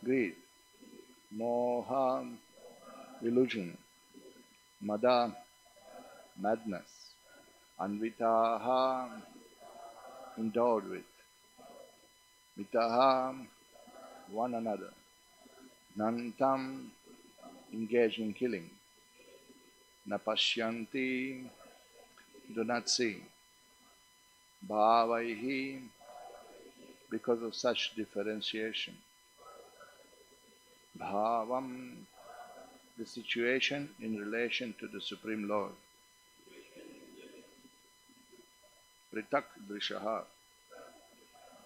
greed, moha, illusion, mada, madness, anvitaha, endowed with, mitaha, one another, nantam, engaged in killing, napashyanti, do not see, bhavaihi, because of such differentiation, bhavam, the situation in relation to the Supreme Lord, pritak drishaha,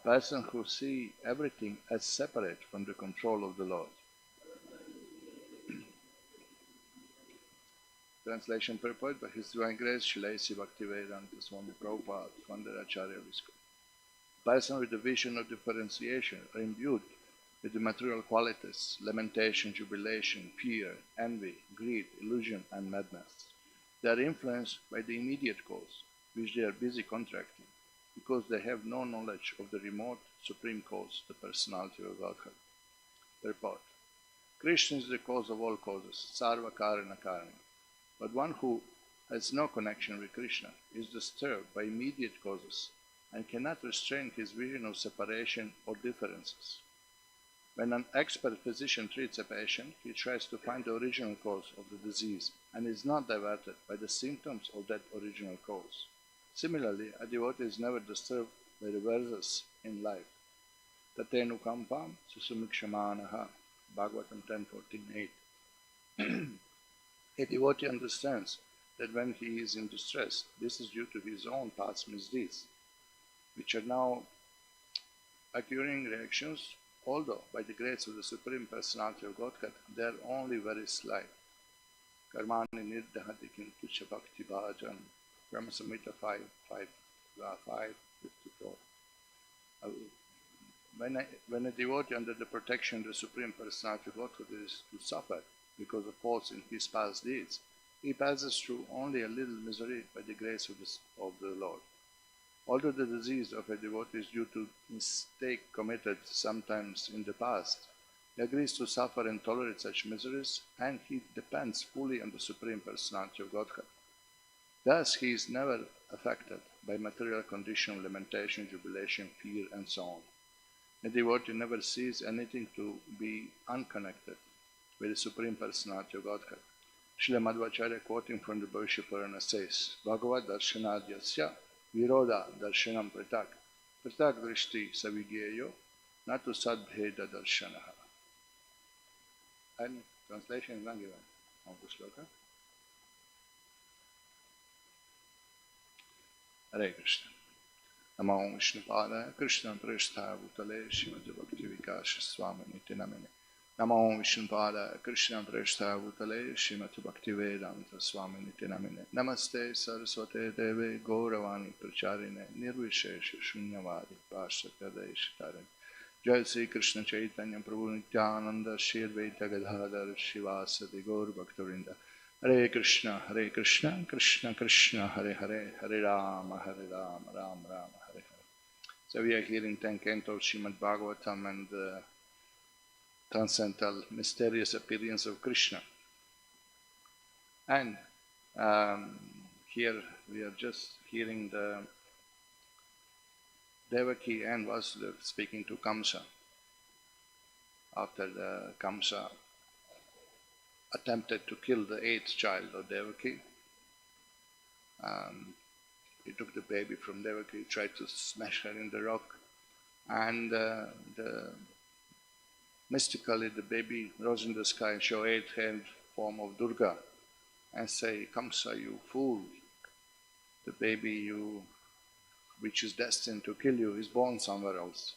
person who see everything as separate from the control of the Lord. Translation purport by His Divine Grace, Srila A.C. Bhaktivedanta Swami Prabhupada, Founder Acharya Visko. Person with the vision of differentiation are imbued with the material qualities, lamentation, jubilation, fear, envy, greed, illusion, and madness. They are influenced by the immediate cause, which they are busy contracting, because they have no knowledge of the remote supreme cause, the personality of Godhead. Purport. Krishna is the cause of all causes, sarva karana karana. But one who has no connection with Krishna is disturbed by immediate causes and cannot restrain his vision of separation or differences. When an expert physician treats a patient, he tries to find the original cause of the disease and is not diverted by the symptoms of that original cause. Similarly, a devotee is never disturbed by reverses in life. Tatenu kampam susumikshamanaha, Bhagavatam 10.14.8. A devotee understands that when he is in distress, this is due to his own past misdeeds, which are now occurring reactions, although by the grace of the Supreme Personality of Godhead, they are only very slight. Karmani nirdahati kintucha bhakti bhajan, Brahma Samhita 5:54. When a devotee under the protection of the Supreme Personality of Godhead is to suffer because of faults in his past deeds, he passes through only a little misery by the grace of the Lord. Although the disease of a devotee is due to mistake committed sometimes in the past, he agrees to suffer and tolerate such miseries, and he depends fully on the Supreme Personality of Godhead. Thus, he is never affected by material condition, lamentation, jubilation, fear, and so on. A devotee never sees anything to be unconnected with the Supreme Personality of Godhead. Srila Madhvacharya, quoting from the Bhavishya Purana, says, Bhagavad darshanadhyasya viroda darshanam pritak, pritak drishti savigyeyo, natu sadbheda darshanaha. And translation is not given of the sloka. Hare Krishna. Namo Vishnupada Krishna Prashtha Bhutale Srimati Bhakti Vikasa Swami Niti Namine. Namo Vishnupada Krishna Prashtha Bhutale Srimati Bhakti Vedanta Swami Niti Namine. Namaste Saraswate Deve Gauravani Pracharine Nirvishesha Shunyavadi Pasakadeshitare. Jai Sri Krishna Chaitanya Prabhu Nityananda Shri Advaita Gadadhar Shivasati Gaur Bhaktavinda. Hare Krishna, Krishna Krishna, Hare Hare, Hare Rama, Rama Rama, Hare Hare. So we are hearing 10 cantos Srimad Bhagavatam and the transcendental mysterious appearance of Krishna. And here we are just hearing the Devaki and Vasudeva speaking to Kamsa. After the Kamsa attempted to kill the 8th child of Devaki. He took the baby from Devaki, tried to smash her in the rock, and mystically the baby rose in the sky and showed 8-head form of Durga and say, Kamsa, you fool, the baby which is destined to kill you is born somewhere else.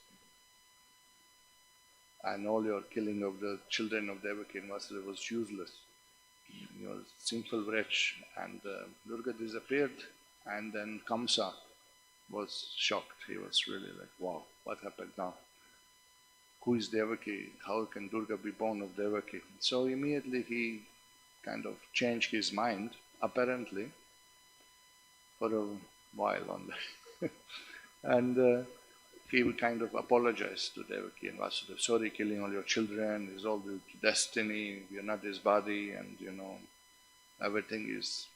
And all your killing of the children of Devaki and Vasudeva was useless. You are a sinful wretch. And Durga disappeared, and then Kamsa was shocked. He was really like, wow, what happened now? Who is Devaki? How can Durga be born of Devaki? So immediately he kind of changed his mind, apparently, for a while only. And he would kind of apologize to Devaki and Vasudeva. Sorry, killing all your children is all due to destiny. We are not this body, and everything is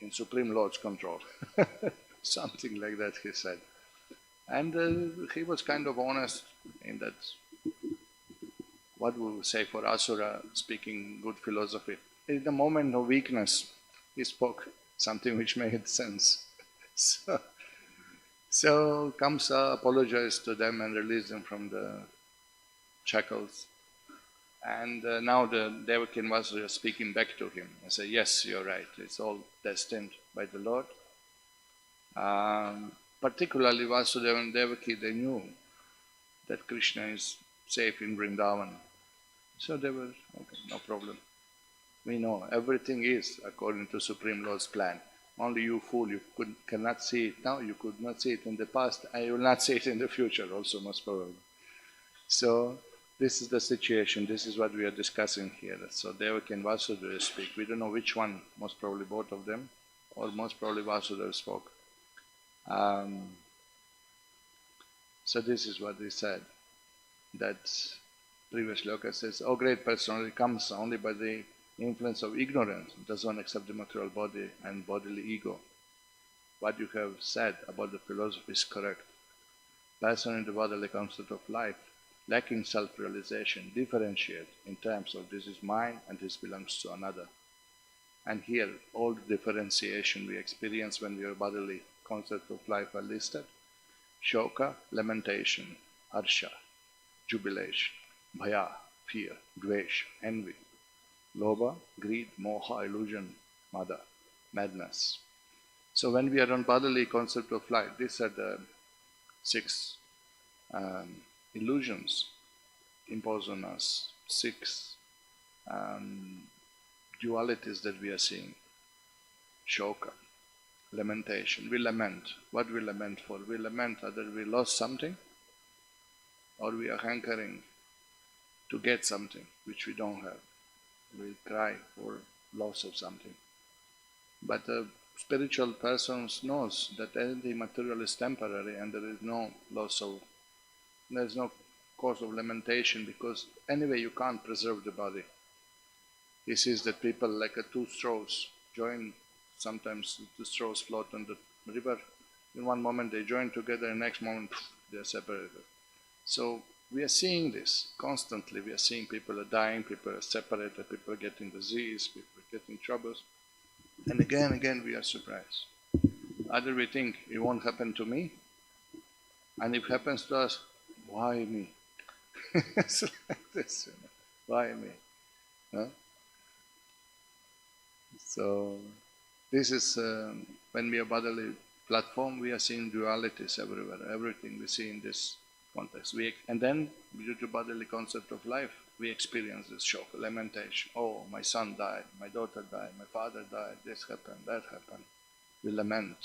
in Supreme Lord's control. Something like that, he said. And he was kind of honest in that, what we would say for Asura, speaking good philosophy. In the moment of weakness, he spoke something which made sense. So Kamsa apologized to them and released them from the shackles. And now the Devaki and Vasudeva are speaking back to him and say, yes, you're right, it's all destined by the Lord. Particularly Vasudeva and Devaki, they knew that Krishna is safe in Vrindavan. So they were, okay, no problem. We know everything is according to Supreme Lord's plan. Only you fool, you cannot see it now, you could not see it in the past, and you will not see it in the future also, most probably. So this is the situation, this is what we are discussing here. So Devaki and Vasudeva speak. We don't know which one, most probably both of them, or most probably Vasudeva spoke. So this is what they said, that previous shloka says, "O great personality comes only by the influence of ignorance, does not accept the material body and bodily ego." What you have said about the philosophy is correct. Person in the bodily concept of life, lacking self-realization, differentiate in terms of this is mine and this belongs to another. And here all the differentiation we experience when we are bodily concept of life are listed. Shoka, lamentation; harsha, jubilation; bhaya, fear; dvesh, envy; lobha, greed; moha, illusion; mada, madness. So when we are on bodily concept of life, these are the 6 illusions imposed on us, 6 dualities that we are seeing. Shoka, lamentation. We lament. What we lament for? We lament either we lost something or we are hankering to get something which we don't have. We cry for loss of something. But a spiritual person knows that anything material is temporary and there is no there is no cause of lamentation, because anyway you can't preserve the body. He sees that people like 2 straws join. Sometimes the straws float on the river. In one moment they join together, and next moment they are separated. So we are seeing this constantly. We are seeing people are dying, people are separated, people are getting disease, people are getting troubles. And again we are surprised. Either we think it won't happen to me, and if it happens to us, why me? It's like this, why me? Huh? So this is, when we are bodily platform, we are seeing dualities everywhere, everything we see in this context. And then, due to bodily concept of life, we experience this shock, lamentation. Oh, my son died, my daughter died, my father died, this happened, that happened. We lament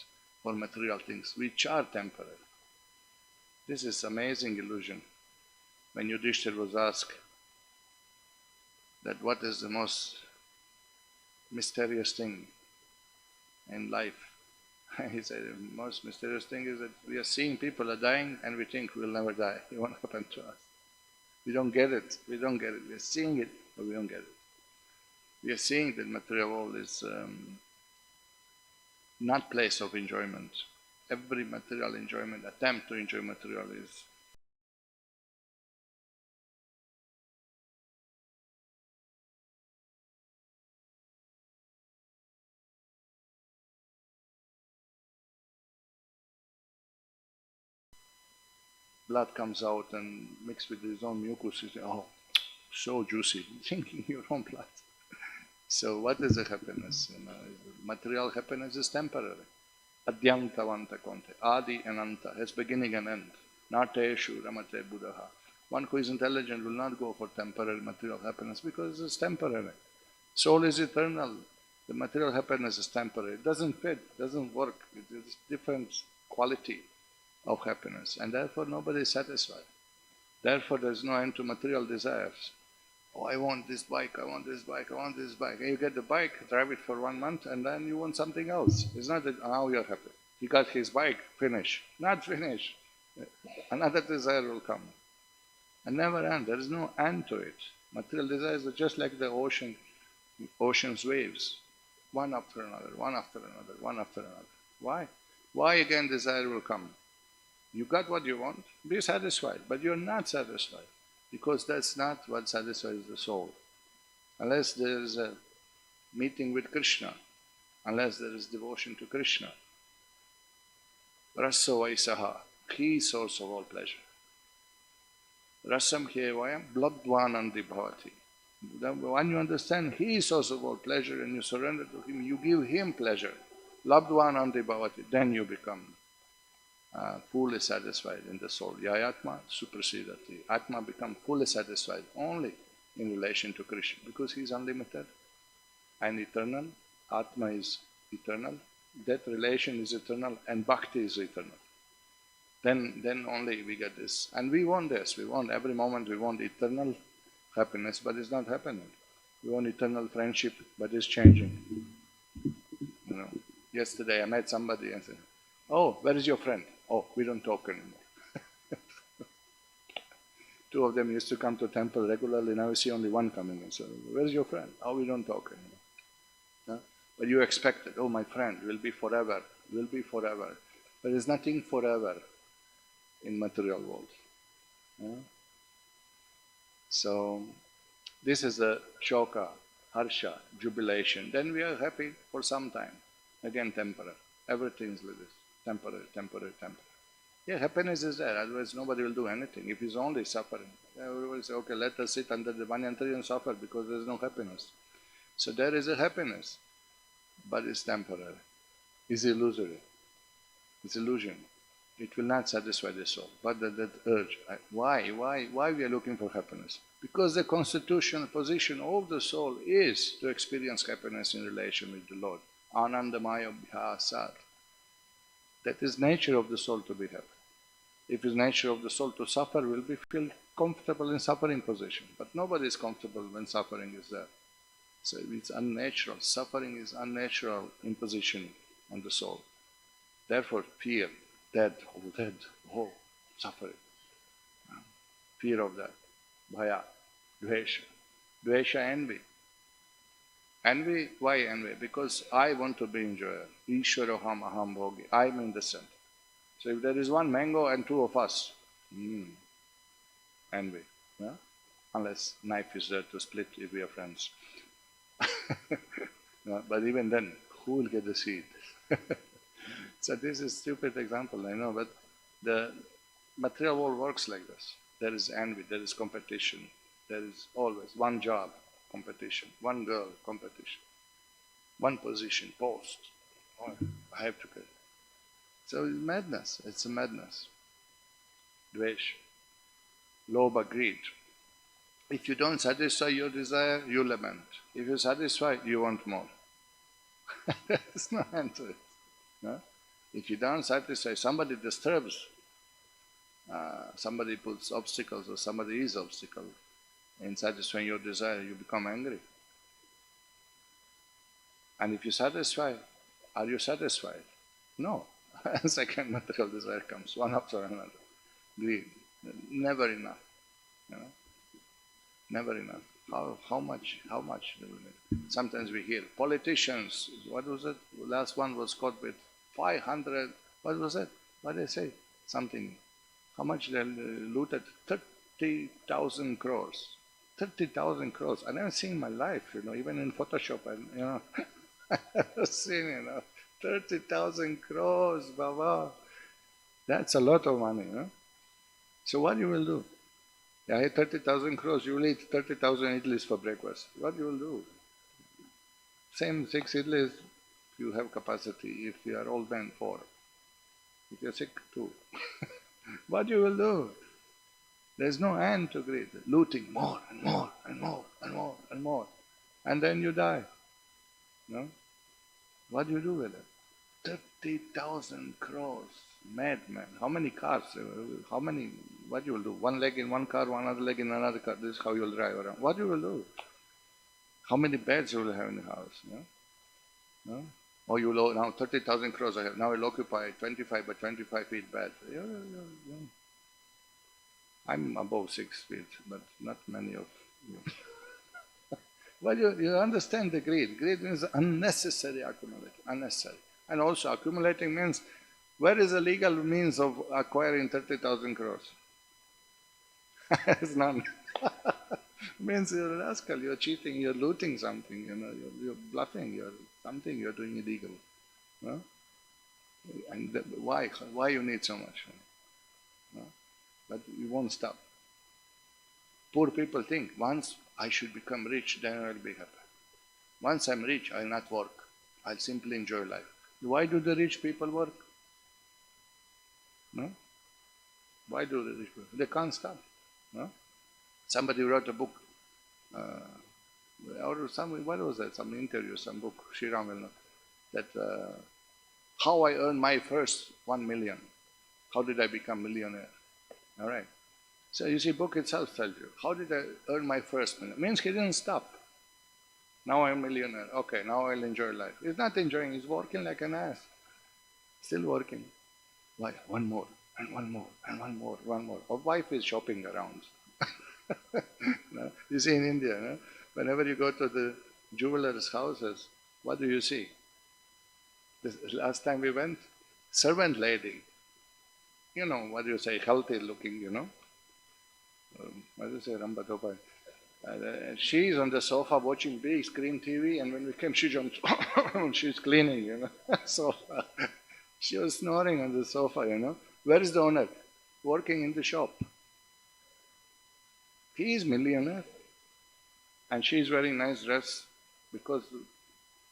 for material things, which are temporary. This is amazing illusion. When Yudhishthira was asked that what is the most mysterious thing in life, he said the most mysterious thing is that we are seeing people are dying and we think we'll never die. It won't happen to us. We don't get it. We don't get it. We are seeing it, but we don't get it. We are seeing that material world is not place of enjoyment. Every material enjoyment, attempt to enjoy material is blood comes out and mixed with his own mucus. You say, oh, so juicy, thinking your own blood. So what is the happiness? Material happiness is temporary. Adyantavanta konte, adi and anta, has beginning and end. Nateshu ramate buddha. One who is intelligent will not go for temporary material happiness because it's temporary. Soul is eternal. The material happiness is temporary. It doesn't fit, doesn't work. It is different quality of happiness, and therefore nobody is satisfied. Therefore there is no end to material desires. Oh, I want this bike, I want this bike, I want this bike. And you get the bike, drive it for 1 month, and then you want something else. It's not that now you're happy. He got his bike, finish. Not finish. Another desire will come. And never end. There is no end to it. Material desires are just like the ocean's waves. One after another, one after another, one after another. Why? Why again desire will come? You got what you want, be satisfied, but you're not satisfied. Because that's not what satisfies the soul. Unless there is a meeting with Krishna, unless there is devotion to Krishna. Raso Vaisaha, he is source of all pleasure. Rasam Hyevayam, Bladvanandi Bhavati. When you understand he is source of all pleasure and you surrender to him, you give him pleasure. Labdvanandi Bhavati, then you become fully satisfied in the soul. Yayatma suprasidati. Atma becomes fully satisfied only in relation to Krishna because he is unlimited and eternal. Atma is eternal. That relation is eternal and bhakti is eternal. Then only we get this. And we want this. We want every moment we want eternal happiness, but it's not happening. We want eternal friendship, but it's changing. You know, yesterday I met somebody and said, "Oh, where is your friend?" "Oh, we don't talk anymore." Two of them used to come to temple regularly, now we see only one coming and say, "Where's your friend?" "Oh, we don't talk anymore." No? But you expected, "Oh, my friend will be forever, will be forever." But there's nothing forever in material world. Yeah? So this is a shoka, harsha, jubilation. Then we are happy for some time. Again temporary. Everything is like this. Temporary, temporary, temporary. Yeah, happiness is there, otherwise nobody will do anything. If it's only suffering, everybody will say, "Okay, let us sit under the banyan tree and suffer because there is no happiness." So there is a happiness, but it's temporary. It's illusory. It's illusion. It will not satisfy the soul. But that urge, why we are looking for happiness? Because the constitutional position of the soul is to experience happiness in relation with the Lord. Anandamaya bhyasat. That is nature of the soul to be happy. If it's nature of the soul to suffer, we'll feel comfortable in suffering position. But nobody is comfortable when suffering is there. So it's unnatural. Suffering is unnatural imposition on the soul. Therefore, fear, dead, suffering. Fear of that. Bhaya, dvesha. Dvesha, envy. Envy, why envy? Because I want to be enjoyer. Ishwaroham aham bhogi. I'm in the center. So if there is one mango and two of us, envy. Yeah? Unless knife is there to split if we are friends. But even then, who will get the seed? So this is a stupid example, I know, but the material world works like this. There is envy, there is competition, there is always one job, competition, one girl, competition, one position, post. Oh, I have to get it. So it's madness, it's a madness. Dvesh, lobha, greed. If you don't satisfy your desire, you lament. If you satisfy, you want more. There's no end to it. No? If you don't satisfy, somebody disturbs, somebody puts obstacles or somebody is obstacle in satisfying your desire, you become angry. And if you satisfy, are you satisfied? No. Second material desire comes, one after another. Greed. Never enough. You know? Never enough. How much do we need? Sometimes we hear politicians, what was it? Last one was caught with 500, what was it? What did they say? Something. How much they looted? 30,000 crores. 30,000 crores. I never seen in my life, even in Photoshop, I never seen, 30,000 crores, Baba. That's a lot of money, So what you will do? Yeah, 30,000 crores, you will eat 30,000 idlis for breakfast. What you will do? Same 6 idlis, you have capacity. If you are old man, 4. If you are sick, 2. What you will do? There is no end to greed. Looting more and more and more and more and more. And then you die. No? What do you do with it? 30,000 crores. Madman. How many cars? What you will do? One leg in one car, one other leg in another car. This is how you will drive around. What you will do? How many beds you will have in the house? No? Or you'll now 30,000 crores I have. Now I'll occupy 25 by 25 feet bed. Yeah. I'm above 6 feet, but not many of you. Well, you understand the greed. Greed means unnecessary accumulating, unnecessary. And also accumulating means, where is the legal means of acquiring 30,000 crores? It's none. Means you're a rascal, you're cheating, you're looting something, you're bluffing, you're doing illegal. No? And why? Why you need so much? No? But you won't stop. Poor people think, once I should become rich, then I'll be happy. Once I'm rich, I'll not work. I'll simply enjoy life. Why do the rich people work? No? Why do the rich people? They can't stop. No? Somebody wrote a book, or what was that? Some interview, some book, Shriram will know, that how I earned my first 1 million. How did I become millionaire? All right. So you see, book itself tells you, how did I earn my first million? Means he didn't stop. Now I'm a millionaire. Okay, now I'll enjoy life. He's not enjoying, he's working like an ass. Still working. Why? One more, and one more, and one more, one more. Our wife is shopping around. No? You see in India, no? Whenever you go to the jewelers' houses, what do you see? Last time we went, servant lady, what do you say, healthy looking, what do you say, Rambatopai? She's on the sofa watching big screen TV, and when we came, she jumped. She's cleaning, sofa. She was snoring on the sofa, Where is the owner? Working in the shop. He is millionaire. And she's wearing nice dress because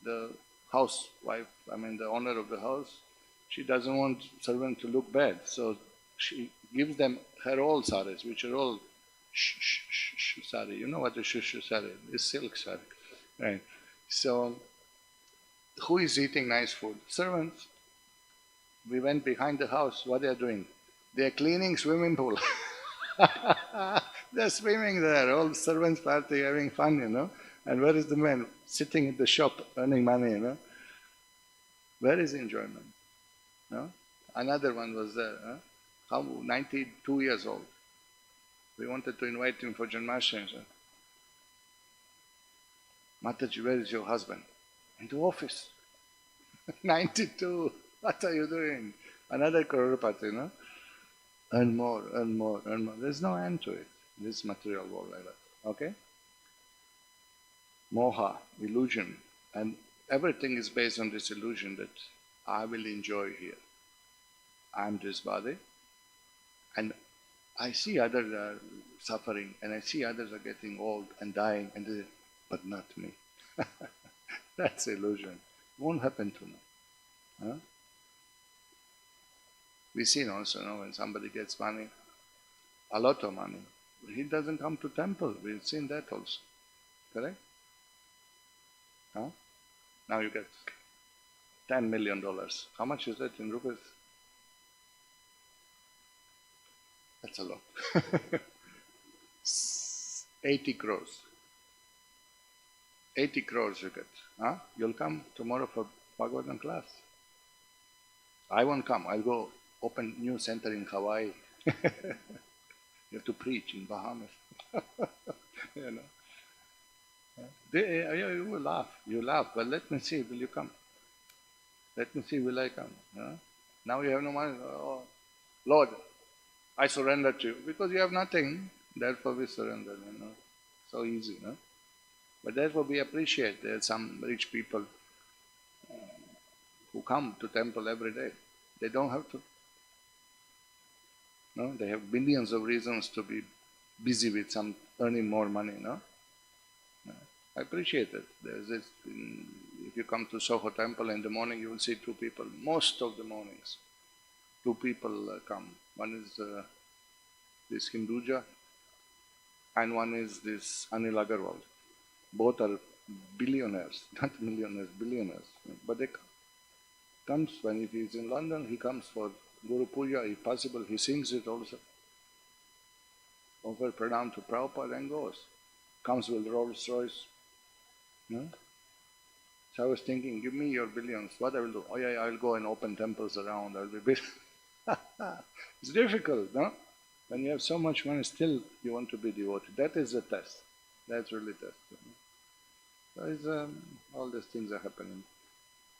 the housewife, the owner of the house, she doesn't want servant to look bad. So she gives them her old saris, which are all sari. You know what a sari is? It's silk sari. Right. So who is eating nice food? Servants. We went behind the house. What they are doing? They are cleaning swimming pool. They're swimming there, all the servants party having fun, And where is the man? Sitting in the shop earning money, Where is enjoyment? No? Another one was there, 92 years old. We wanted to invite him for Janmashtami. Mataji, where is your husband? In the office. 92. What are you doing? Another crorepati, Earn more, earn more, earn more. There's no end to it, this material world like that. Okay? Moha, illusion. And everything is based on this illusion that I will enjoy here. I'm this body. And I see others are suffering, and I see others are getting old and dying, but not me. That's illusion. Won't happen to me. Huh? We've seen also, when somebody gets money, a lot of money, he doesn't come to temple. We've seen that also. Correct? Huh? Now you get $10 million. How much is that in rupees? That's a lot. 80 crores. 80 crores you get. Huh? You'll come tomorrow for Bhagavatam class. I won't come. I'll go open new center in Hawaii. You have to preach in Bahamas. You will laugh. You laugh. But let me see. Will you come? Let me see. Will I come? Now you have no money. Oh, Lord, I surrender to you. Because you have nothing. Therefore we surrender. So easy. But therefore we appreciate there are some rich people who come to temple every day. They don't have to. No, they have billions of reasons to be busy with some earning more money. No, I appreciate it. There's this. If you come to Soho Temple in the morning, you will see two people. Most of the mornings, two people come. One is this Hinduja, and one is this Anil Agarwal. Both are billionaires, not millionaires, billionaires. But they come. Comes when if he's in London, he comes for Guru Puja, if possible, he sings it also. Offer pranam to Prabhupada and goes. Comes with Rolls Royce. So I was thinking, give me your billions, what I will do? Oh yeah, I will go and open temples around, I'll be big. It's difficult, no? When you have so much money, still you want to be devoted. That is a test. That's really a test. So it's, all these things are happening.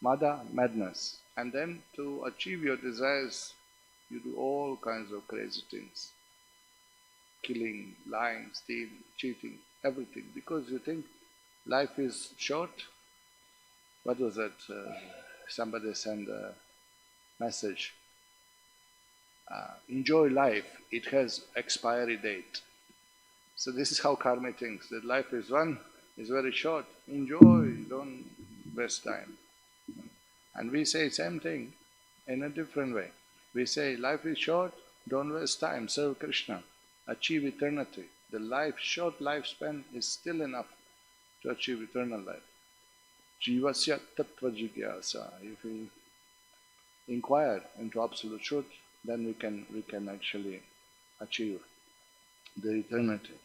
Mada, madness. And then to achieve your desires, you do all kinds of crazy things. Killing, lying, stealing, cheating, everything. Because you think life is short. What was that? Somebody sent a message. Enjoy life, it has expiry date. So this is how karma thinks, that life is one, is very short. Enjoy, don't waste time. And we say same thing in a different way. We say life is short, don't waste time, serve Krishna, achieve eternity. The life, short lifespan is still enough to achieve eternal life. Jivasya tattva jigyasa. If we inquire into absolute truth, then we can actually achieve the eternity.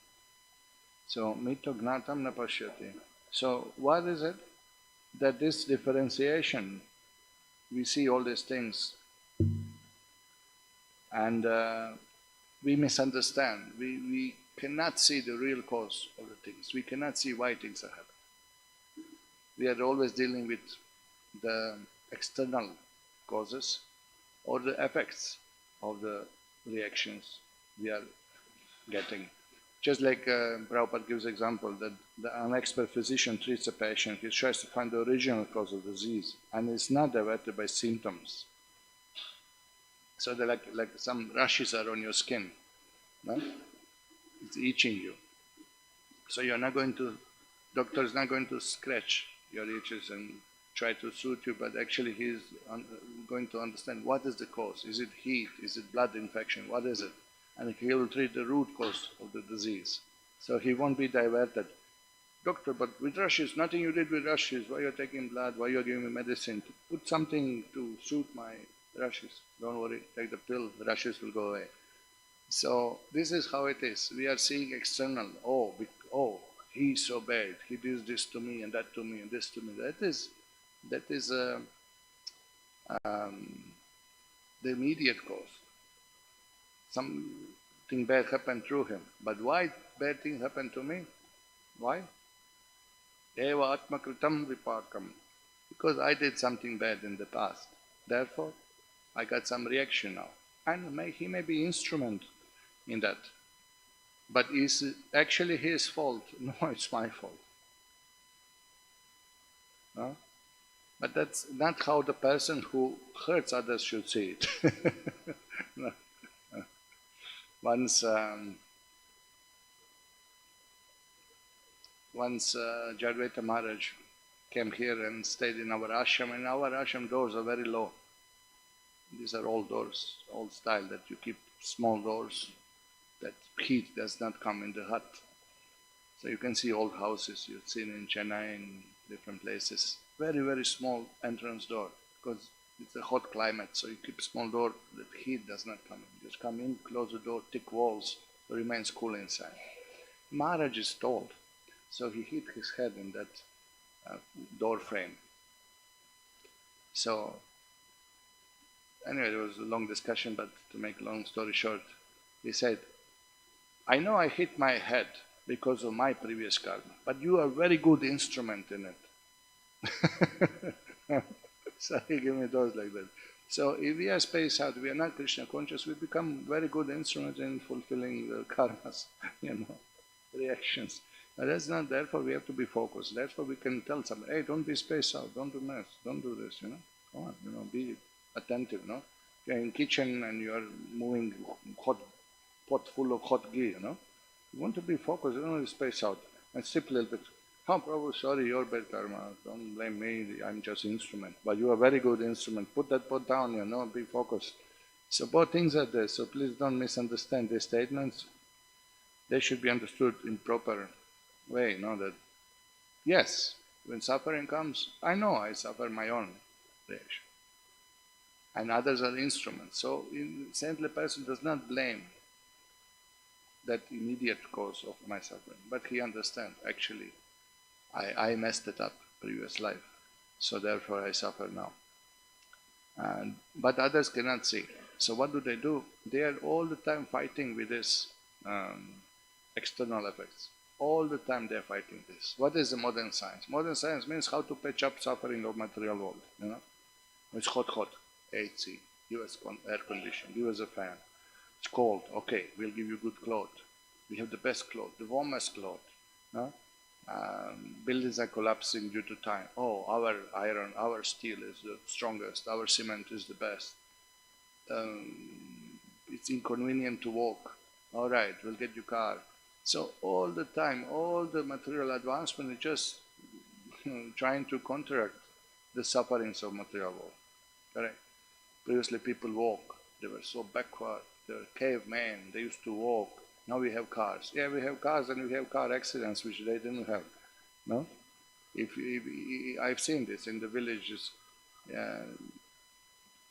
So mito gnatam na pashyati. So what is it? That this differentiation, we see all these things and we misunderstand. We cannot see the real cause of the things. We cannot see why things are happening. We are always dealing with the external causes or the effects of the reactions we are getting. Just like Prabhupada gives example that an expert physician treats a patient, he tries to find the original cause of disease, and it's not diverted by symptoms. So they're like some rashes are on your skin, no? It's itching you. So you're not going to, doctor is not going to scratch your itches and try to soothe you, but actually he's going to understand what is the cause. Is it heat? Is it blood infection? What is it? And he will treat the root cause of the disease. So he won't be diverted. Doctor, but with rashes, nothing you did with rashes. Why you're taking blood? Why you're giving me medicine? Put something to soothe my rashes. Don't worry, take the pill, the rashes will go away. So this is how it is. We are seeing external. Oh, he's so bad. He did this to me and that to me and this to me. That is the immediate cause. Something bad happened through him. But why bad thing happened to me? Why? Eva atmakritam vipakam. Because I did something bad in the past. Therefore, I got some reaction now. And he may be instrument in that. But is it actually his fault? No, it's my fault. No? But that's not how the person who hurts others should see it. No. Once Jadvaita Maharaj came here and stayed in our ashram, and our ashram doors are very low. These are old doors, old style, that you keep small doors, that heat does not come in the hut. So you can see old houses you've seen in Chennai and different places. Very, very small entrance door, because it's a hot climate, so you keep small door that heat does not come in. Just come in, close the door, thick walls, so it remains cool inside. Maharaj is tall, so he hit his head in that door frame. So anyway, there was a long discussion, but to make a long story short, he said, I know I hit my head because of my previous karma, but you are a very good instrument in it. So he gave me those like that. So if we are spaced out, we are not Krishna conscious, we become very good instruments in fulfilling the karmas, reactions. But that's not, therefore we have to be focused. Therefore we can tell somebody, hey, don't be spaced out, don't do mess, don't do this, Come on, be attentive, If you're in kitchen and you are moving hot pot full of hot ghee, You want to be focused, you don't want to space out. And sip a little bit. Oh, Prabhu, sorry, your bad karma. Don't blame me, I'm just instrument. But you are a very good instrument. Put that pot down, be focused. So both things are there, so please don't misunderstand these statements. They should be understood in proper way, that yes, when suffering comes, I know I suffer my own reaction. And others are instruments. So saintly person does not blame that immediate cause of my suffering, but he understands, actually, I messed it up previous life. so therefore I suffer now. But others cannot see. So what do? They are all the time fighting with this um, external effects. All the time they are fighting this. What is the modern science? Modern science means how to patch up suffering of material world. It's hot, AC, give us air condition, give us a fan. It's cold, okay, we'll give you good clothes. We have the best clothes, the warmest clothes. No? Buildings are collapsing due to time. Oh, our iron, our steel is the strongest, our cement is the best. It's inconvenient to walk. All right, we'll get you car. So all the time, all the material advancement is just trying to counteract the sufferings of material world. Correct? Previously people walk. They were so backward. They were cavemen. They used to walk. Now we have cars. Yeah, we have cars and we have car accidents, which they didn't have. No? If I've seen this in the villages,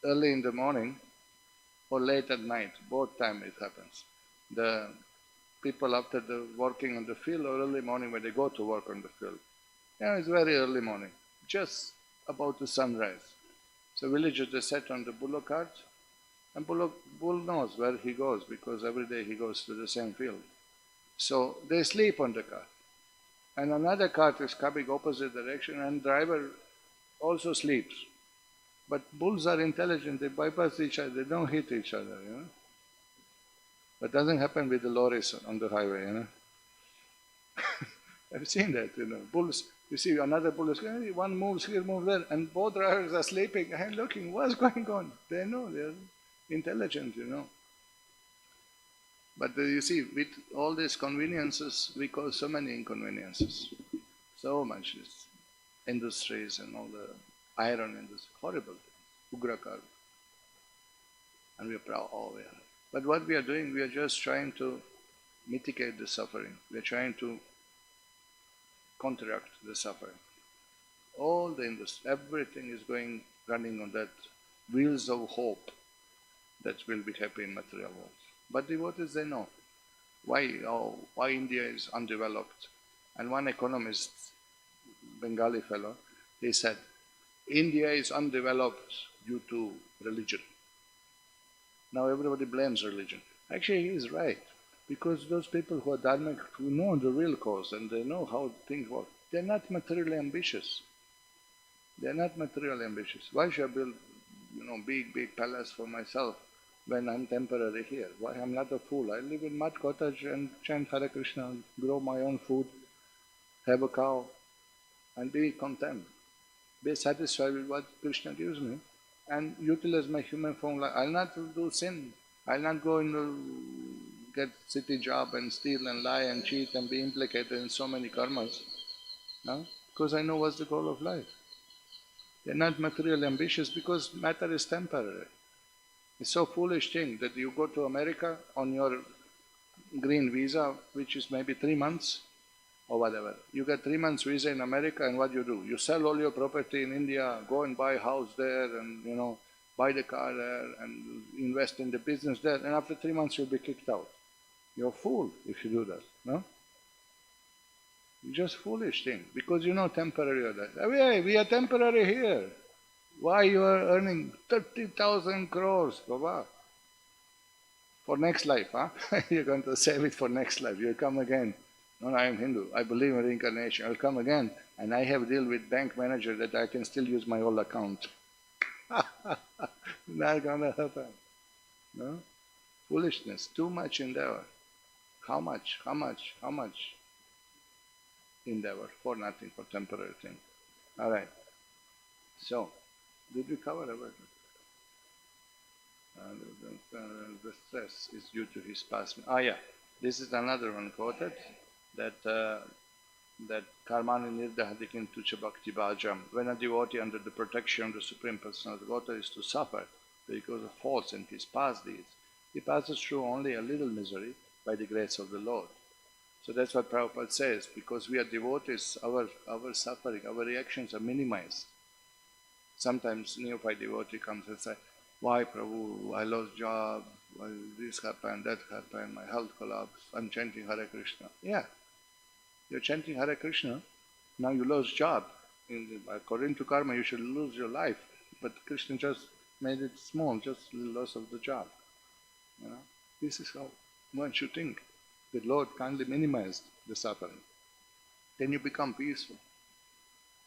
early in the morning or late at night, both time it happens. The people after the working on the field or early morning when they go to work on the field. Yeah, it's very early morning, just about the sunrise. So villagers, they sat on the bullock cart, and bull knows where he goes because every day he goes to the same field. So they sleep on the cart. And another cart is coming opposite direction and driver also sleeps. But bulls are intelligent, they bypass each other, they don't hit each other. That doesn't happen with the lorries on the highway. I've seen that, bulls, you see another bull is going, one moves here, moves there, and both drivers are sleeping and looking, what's going on? They know, they're intelligent. But you see, with all these conveniences, we cause so many inconveniences. So much. Industries and all the iron industry, horrible things, Ugrakar. And we are proud, we are. But what we are doing, we are just trying to mitigate the suffering. We are trying to counteract the suffering. All the industry, everything is running on that wheels of hope that will be happy in material world. But devotees, they know why India is undeveloped. And one economist, Bengali fellow, he said, India is undeveloped due to religion. Now everybody blames religion. Actually, he is right. Because those people who are dharmic, who know the real cause and they know how things work, they're not materially ambitious. They're not materially ambitious. Why should I build, big palace for myself when I'm temporary here? Why? I'm not a fool. I live in mud cottage and chant Hare Krishna, grow my own food, have a cow, and be content. Be satisfied with what Krishna gives me and utilize my human form. I'll not do sin. I'll not go get city job and steal and lie and cheat and be implicated in so many karmas. No? Because I know what's the goal of life. They're not materially ambitious because matter is temporary. It's so foolish thing that you go to America on your green visa, which is maybe 3 months or whatever. You get 3 months visa in America and what you do? You sell all your property in India, go and buy a house there and buy the car there and invest in the business there, and after 3 months you'll be kicked out. You're a fool if you do that, no? It's just foolish thing, because temporary or that. Hey, we are temporary here. Why you are earning 30,000 crores, Baba? For next life, huh? You're going to save it for next life. You'll come again. No, I am Hindu. I believe in reincarnation. I'll come again. And I have a deal with bank manager that I can still use my old account. Not gonna happen. No? Foolishness. Too much endeavor. How much? Endeavor for nothing, for temporary thing. All right. So, did we cover everything? The stress is due to his past. Yeah. This is another one quoted, that karmani nirdahadikin tucha bhakti bhajam. When a devotee under the protection of the Supreme Personality of Godhead is to suffer because of faults in his past deeds, he passes through only a little misery by the grace of the Lord. So that's what Prabhupada says, because we are devotees, our suffering, our reactions are minimized. Sometimes neophyte devotee comes and says, why Prabhu, I lost job, why this happened, that happened, my health collapsed, I'm chanting Hare Krishna. Yeah, you're chanting Hare Krishna, now you lost job, According to karma, you should lose your life. But Krishna just made it small, just loss of the job. You know? This is how one should think. The Lord kindly minimized the suffering. Then you become peaceful.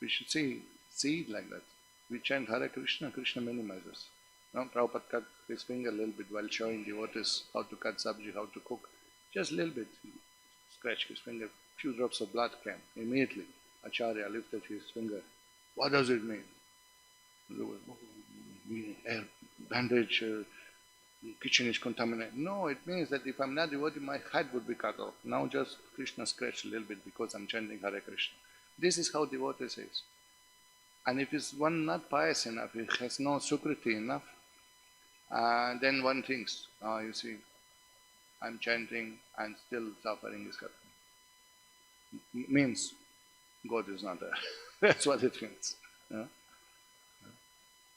We should see it like that. We chant Hare Krishna, Krishna minimizes. Now Prabhupada cut his finger a little bit while showing devotees how to cut sabji, how to cook. Just a little bit. He scratched his finger, few drops of blood came. Immediately, Acharya lifted his finger. What does it mean? Air, bandage, kitchen is contaminated. No, it means that if I'm not devotee, my head would be cut off. Now just Krishna scratched a little bit because I'm chanting Hare Krishna. This is how devotee says. And if it's one not pious enough, it has no sukriti enough, then one thinks, you see, I'm chanting and still suffering is happening. Means God is not there. That's what it means. Yeah?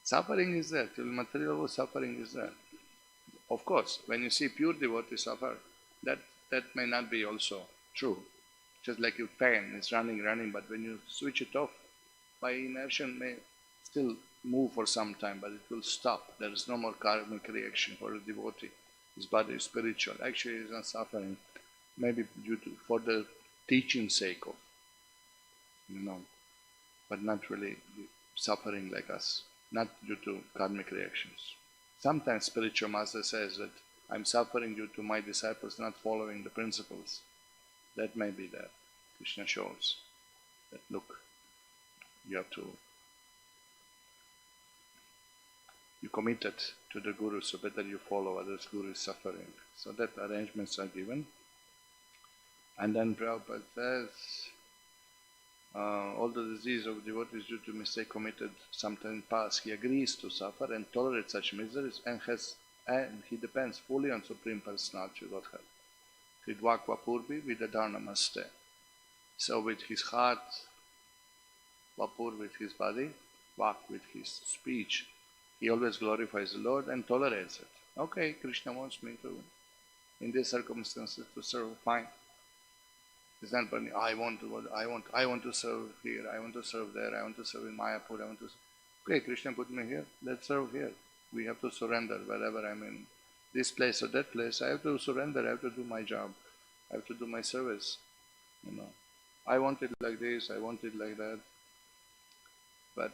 Suffering is there, till material suffering is there. Of course, when you see pure devotee suffer, that may not be also true. Just like your fan is running, but when you switch it off, by inertia may still move for some time, but it will stop. There is no more karmic reaction for a devotee. His body is spiritual. Actually, he is not suffering, maybe for the teaching sake of, but not really suffering like us, not due to karmic reactions. Sometimes spiritual master says that I'm suffering due to my disciples not following the principles. That may be there. Krishna shows that, look, you committed to the Guru, so better you follow others. Guru is suffering. So that arrangements are given. And then Prabhupada says, all the disease of devotees due to mistake committed sometime past, he agrees to suffer and tolerate such miseries and he depends fully on Supreme Personality of Godhead. Hridvakva Purvi Vidadharnamaste. So with his heart, Vapur with his body, Vak with his speech, he always glorifies the Lord and tolerates it. Okay, Krishna wants me to, in these circumstances, to serve, fine. It's not burning, I want to serve here, I want to serve there, I want to serve in Mayapur, I want to serve. Okay, Krishna put me here, let's serve here. We have to surrender wherever I'm in this place or that place. I have to surrender, I have to do my job, I have to do my service. I want it like this, I want it like that. But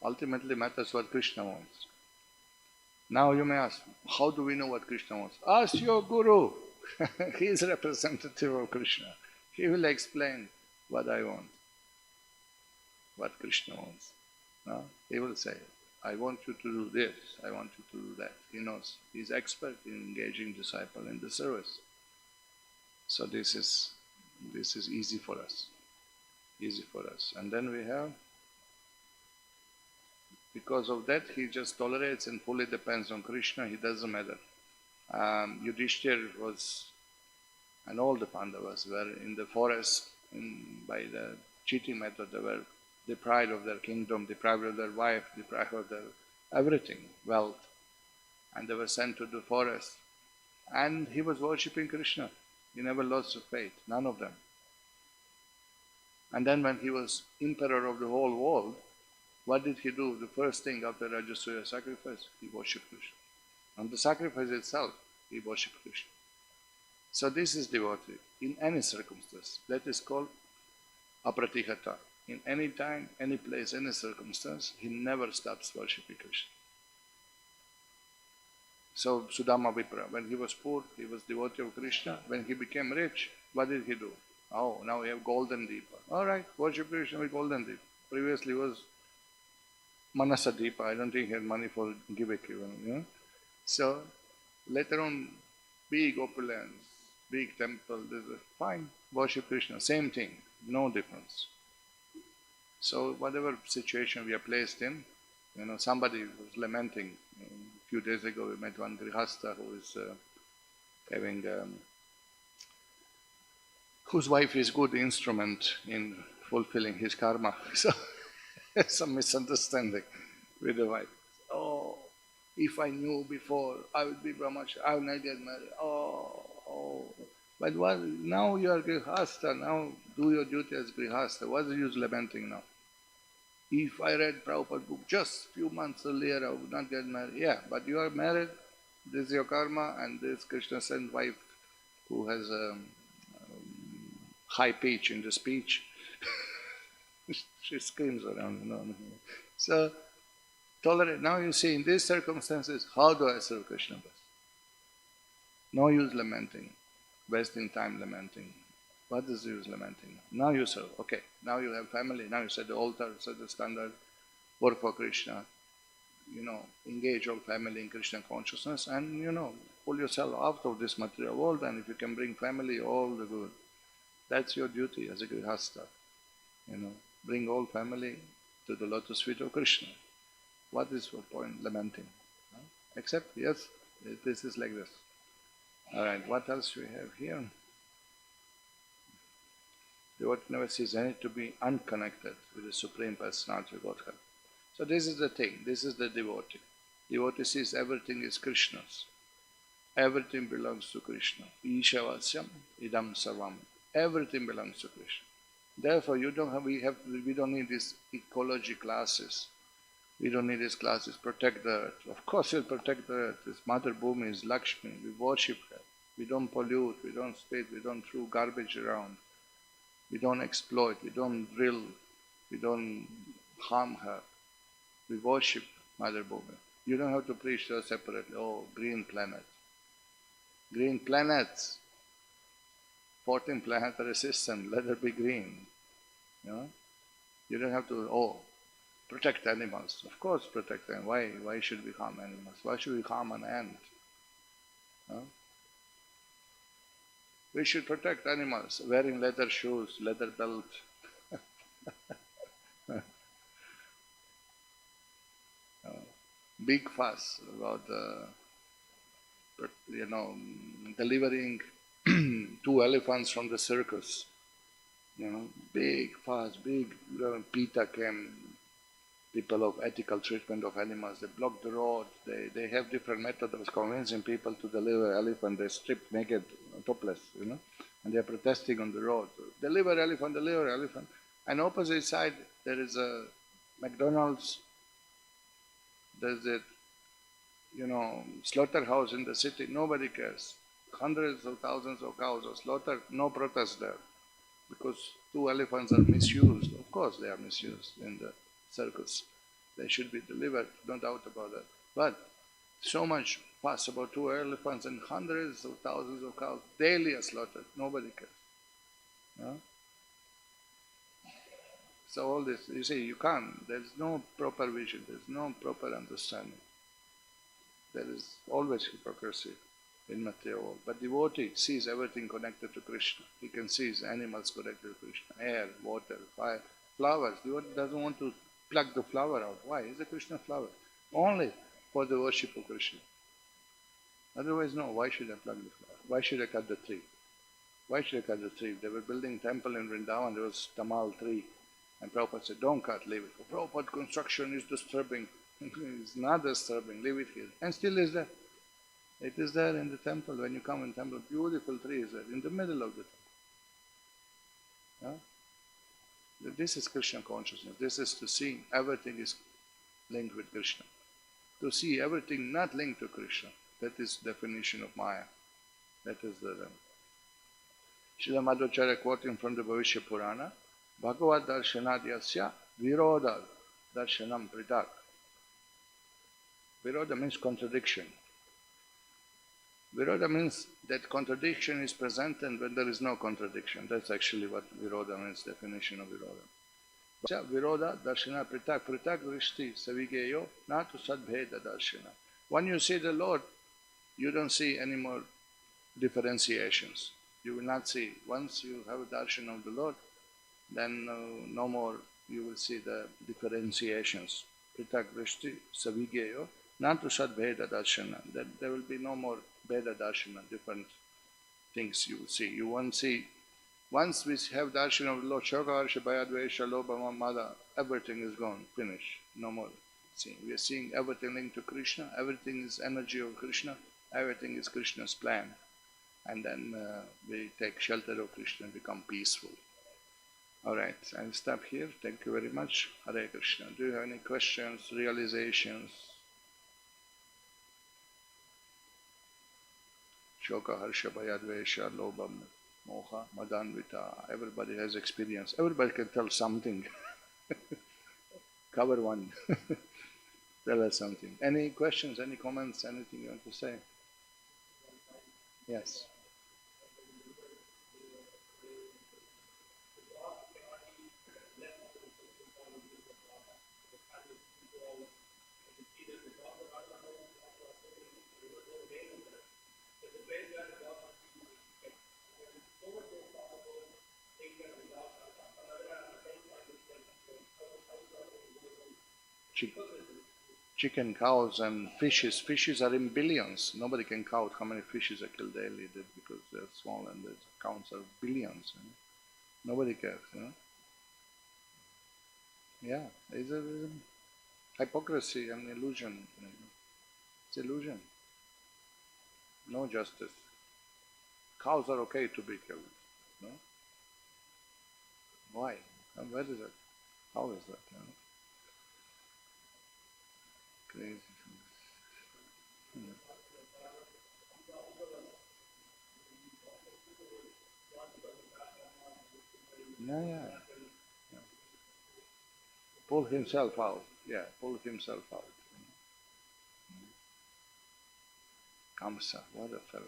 ultimately matters what Krishna wants. Now you may ask, how do we know what Krishna wants? Ask your Guru. He is representative of Krishna. He will explain what I want, what Krishna wants. No? He will say, I want you to do this, I want you to do that. He knows. He is expert in engaging disciple in the service. So this is easy for us. Easy for us. And then we have, because of that, he just tolerates and fully depends on Krishna. He doesn't matter. Yudhishthir and all the Pandavas were in the forest by the cheating method. They were deprived of their kingdom, deprived of their wife, deprived of their everything, wealth. And they were sent to the forest. And he was worshipping Krishna. He never lost faith, none of them. And then when he was emperor of the whole world, what did he do? The first thing after Rajasuya sacrifice, he worshipped Krishna. On the sacrifice itself, he worshipped Krishna. So this is devotee in any circumstance. That is called apratihata. In any time, any place, any circumstance, he never stops worshipping Krishna. So Sudama Vipra, when he was poor, he was devotee of Krishna. When he became rich, what did he do? Oh, now we have golden deepa. All right, worship Krishna with golden deepa. Previously was Manasa deepa. I don't think he had money for givik even. So later on, big opulence, big temple, fine, worship Krishna, same thing, no difference. So whatever situation we are placed in, somebody was lamenting. A few days ago we met one grihastha who is having, whose wife is good instrument in fulfilling his karma. So some misunderstanding with the wife. Oh, if I knew before, I would be brahmachari, I would not get married. Oh. But now you are grihastha, now do your duty as grihastha. What's the use lamenting now? If I read Prabhupada's book just few months earlier, I would not get married. Yeah, but you are married, this is your karma, and this Krishna sent wife who has a high pitch in the speech, she screams around. No, no. So, tolerate. Now you see, in these circumstances, how do I serve Krishna best? No use lamenting, wasting time lamenting. What is the use lamenting? Now you serve. Okay, now you have family, now you set the altar, set the standard, work for Krishna, engage all family in Krishna consciousness and, pull yourself out of this material world, and if you can bring family, all the good. That's your duty as a grihastha, bring all family to the lotus feet of Krishna. What is the point lamenting? Except, yes, this is like this. Alright, what else we have here? Devotee never sees any to be unconnected with the Supreme Personality of Godhead. So this is the thing, this is the devotee. Devotee sees everything is Krishna's. Everything belongs to Krishna. Ishavasyam idam sarvam. Everything belongs to Krishna. Therefore, we don't need these ecology classes. We don't need these classes. Protect the earth. Of course, we'll protect the earth. This Mother Bhumi is Lakshmi. We worship her. We don't pollute. We don't spit. We don't throw garbage around. We don't exploit. We don't drill. We don't harm her. We worship Mother Bhumi. You don't have to preach to her separately. Oh, green planet. Green planets. 14th planetary system. Let her be green. You don't have to, protect animals. Of course protect them. Why should we harm animals? Why should we harm an ant? We should protect animals, wearing leather shoes, leather belt. Big fuss about delivering 2 elephants from the circus. Big fuss, big PETA came. People of ethical treatment of animals, they block the road, they have different methods of convincing people to deliver elephant. They strip naked, topless, and they're protesting on the road. Deliver elephant, deliver elephant. And opposite side, there is a McDonald's, there's a, slaughterhouse in the city, nobody cares. Hundreds of thousands of cows are slaughtered, no protest there. Because 2 elephants are misused. Of course they are misused in the circus. They should be delivered, no doubt about that. But so much fuss about 2 elephants and hundreds of thousands of cows daily are slaughtered. Nobody cares. So all this, you see, you can't. There is no proper vision. There is no proper understanding. There is always hypocrisy in material world. But devotee sees everything connected to Krishna. He can see animals connected to Krishna, air, water, fire, flowers. Devotee doesn't want to pluck the flower out. Why? It's a Krishna flower. Only for the worship of Krishna. Otherwise, no. Why should I pluck the flower? Why should I cut the tree? Why should I cut the tree? They were building temple in Vrindavan, there was tamal tree. And Prabhupada said, don't cut, leave it. For Prabhupada, construction is disturbing. It's not disturbing, leave it here. And still is there. It is there in the temple. When you come in the temple, beautiful tree is there, in the middle of the temple. This is Krishna consciousness. This is to see everything is linked with Krishna. To see everything not linked to Krishna. That is definition of Maya. That is the Srila Madhvacharya quoting from the Bhavishya Purana, Bhagavad darshanadhyasya viroda darshanam pritak. Viroda means contradiction. Viroda means that contradiction is present and when there is no contradiction. That's actually what viroda means, definition of viroda. Viroda darshana pritak. Pritak drishti savigeyo natu sadbheda darshana. When you see the Lord, you don't see any more differentiations. You will not see. Once you have a darshan of the Lord, then no more you will see the differentiations. Pritak drishti savigeyo natu sadbheda darshana. That there will be no more Veda darshana, different things you will see. You won't see. Once we have darshan of the Lord, Shoka, Harsha, Bhaya, Dvesha, Lobha, Mada, everything is gone, finished, no more seeing. We are seeing everything linked to Krishna, everything is energy of Krishna, everything is Krishna's plan. And then we take shelter of Krishna and become peaceful. All right, I'll stop here. Thank you very much. Hare Krishna. Do you have any questions, realizations? Shoka, Harsha, Bhaya, Dvesha, Lobha, Moha, Madanvita. Everybody has experience. Everybody can tell something. Cover one. Tell us something. Any questions, any comments, anything you want to say? Yes. Chick- Chicken, cows, and fishes. Fishes are in billions. Nobody can count how many fishes are killed daily because they're small and the counts are billions. You know? Nobody cares. You know? Yeah, it's a hypocrisy and illusion. You know? It's illusion. No justice. Cows are okay to be killed. No? Why? And where is it? How is that? You know? Crazy. Yeah, yeah. Pull himself out. Yeah, pull himself out. Kamsa, what a fellow.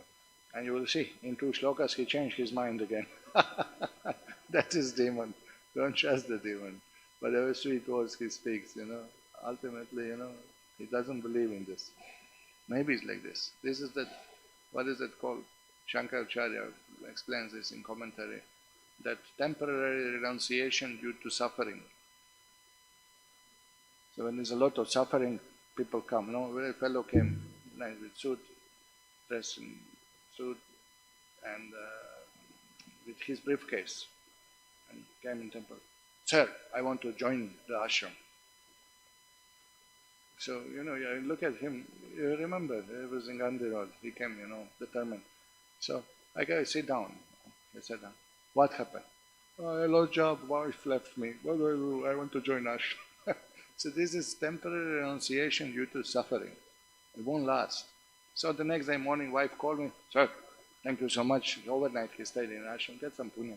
And you will see, in two shlokas, he changed his mind again. That is demon. Don't trust the demon. Whatever sweet words he speaks, ultimately, he doesn't believe in this. Maybe it's like this. This is that, what is it called? Shankaracharya explains this in commentary, that temporary renunciation due to suffering. So when there's a lot of suffering, people come. No, a fellow came, nice with suit, dressed in suit, and with his briefcase, and came in temple. Sir, I want to join the ashram. So, you look at him, you remember, it was in Gandhi Road. He came, determined. So, I go, sit down. I sat down. What happened? Oh, I lost job, wife left me. What do I do? I want to join ashram. So this is temporary renunciation due to suffering. It won't last. So the next day morning, wife called me, sir, thank you so much. Overnight he stayed in ashram, get some punya.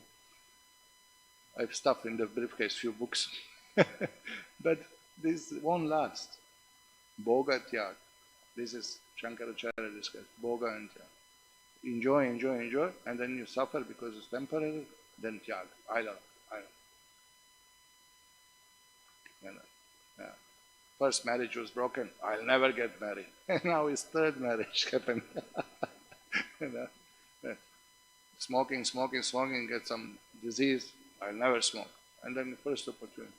I've stuffed in the briefcase few books. But this won't last. Bhoga tyag. This is Shankaracharya discussed. Bhoga and tyag. Enjoy, enjoy, enjoy, and then you suffer because it's temporary, then tyag. I love. You know, yeah. First marriage was broken. I'll never get married. And now his third marriage happened. you know, yeah. Smoking, smoking, smoking, get some disease. I'll never smoke. And then the first opportunity.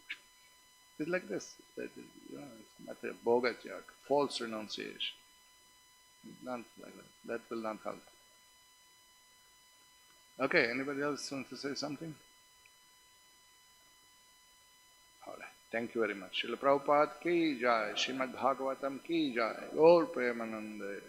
It's like this. It's matter of bhoga tyag, false renunciation. Not like that. That will not help. Okay, anybody else want to say something? All right. Thank you very much. Srila Prabhupada ki jai, Srimad Bhagavatam ki jai, Gaur Premanande.